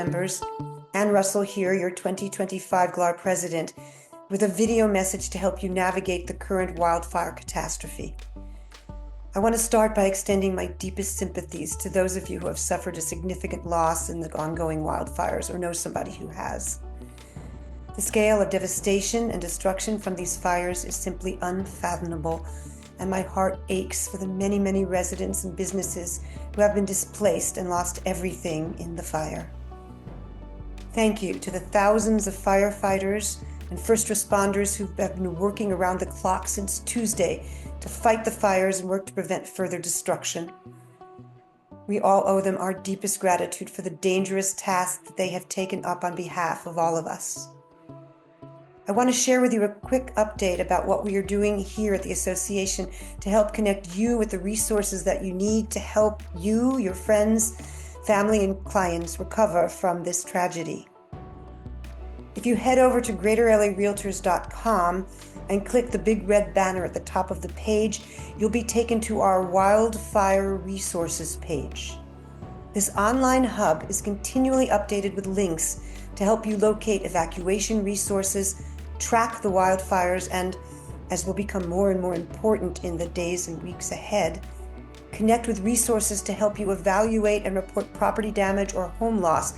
members. Ann Russell here, your 2025 GLAR president, with a video message to help you navigate the current wildfire catastrophe. I want to start by extending my deepest sympathies to those of you who have suffered a significant loss in the ongoing wildfires or know somebody who has. The scale of devastation and destruction from these fires is simply unfathomable, and my heart aches for the many, many residents and businesses who have been displaced and lost everything in the fire. Thank you to the thousands of firefighters and first responders who have been working around the clock since Tuesday to fight the fires and work to prevent further destruction. We all owe them our deepest gratitude for the dangerous task that they have taken up on behalf of all of us. I want to share with you a quick update about what we are doing here at the association to help connect you with the resources that you need to help you, your friends, family, and clients recover from this tragedy. If you head over to GreaterLARealtors.com and click the big red banner at the top of the page, you'll be taken to our Wildfire Resources page. This online hub is continually updated with links to help you locate evacuation resources, track the wildfires, and, as will become more and more important in the days and weeks ahead, connect with resources to help you evaluate and report property damage or home loss,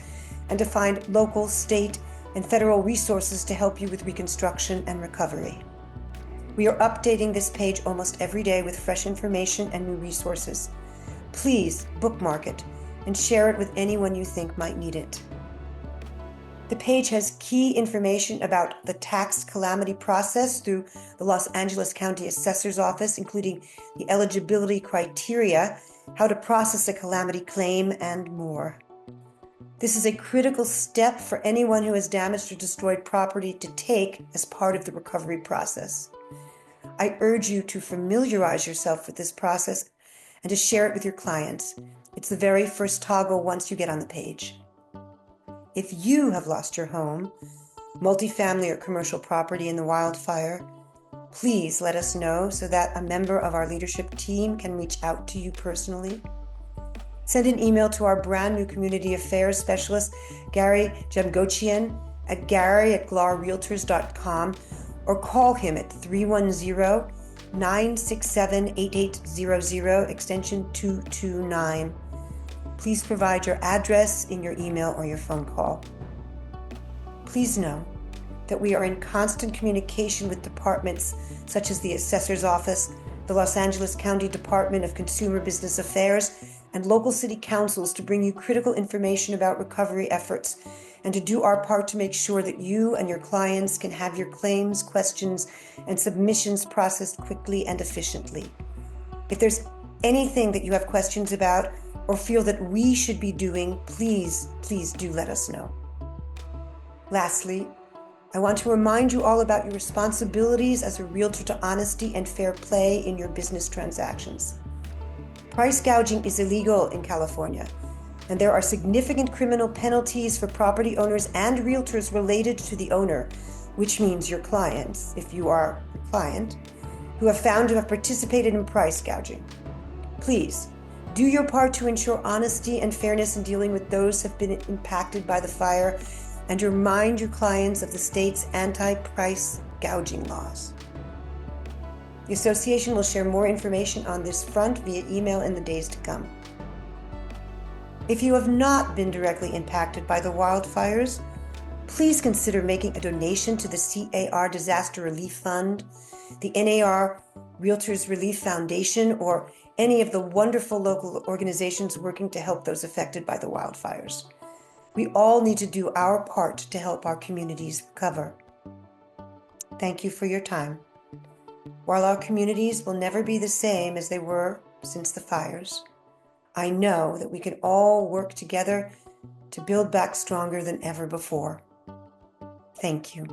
and to find local, state, and federal resources to help you with reconstruction and recovery. We are updating this page almost every day with fresh information and new resources. Please bookmark it and share it with anyone you think might need it. The page has key information about the tax calamity process through the Los Angeles County Assessor's Office, including the eligibility criteria, how to process a calamity claim, and more. This is a critical step for anyone who has damaged or destroyed property to take as part of the recovery process. I urge you to familiarize yourself with this process and to share it with your clients. It's the very first toggle once you get on the page. If you have lost your home, multifamily or commercial property in the wildfire, please let us know so that a member of our leadership team can reach out to you personally. Send an email to our brand new community affairs specialist, Gary Jamgochian, at gary@glarrealtors.com, or call him at 310-967-8800, extension 229. Please provide your address in your email or your phone call. Please know that we are in constant communication with departments such as the Assessor's Office, the Los Angeles County Department of Consumer Business Affairs, and local city councils to bring you critical information about recovery efforts and to do our part to make sure that you and your clients can have your claims, questions, and submissions processed quickly and efficiently. If there's anything that you have questions about or feel that we should be doing, please do let us know. Lastly, I want to remind you all about your responsibilities as a realtor to honesty and fair play in your business transactions. Price gouging is illegal in California, and there are significant criminal penalties for property owners and realtors related to the owner, which means your clients, if you are a client, who have found to have participated in price gouging. Please, do your part to ensure honesty and fairness in dealing with those who have been impacted by the fire, and remind your clients of the state's anti-price gouging laws. The association will share more information on this front via email in the days to come. If you have not been directly impacted by the wildfires, please consider making a donation to the CAR Disaster Relief Fund, the NAR Realtors Relief Foundation, or any of the wonderful local organizations working to help those affected by the wildfires. We all need to do our part to help our communities recover. Thank you for your time. While our communities will never be the same as they were since the fires, I know that we can all work together to build back stronger than ever before. Thank you.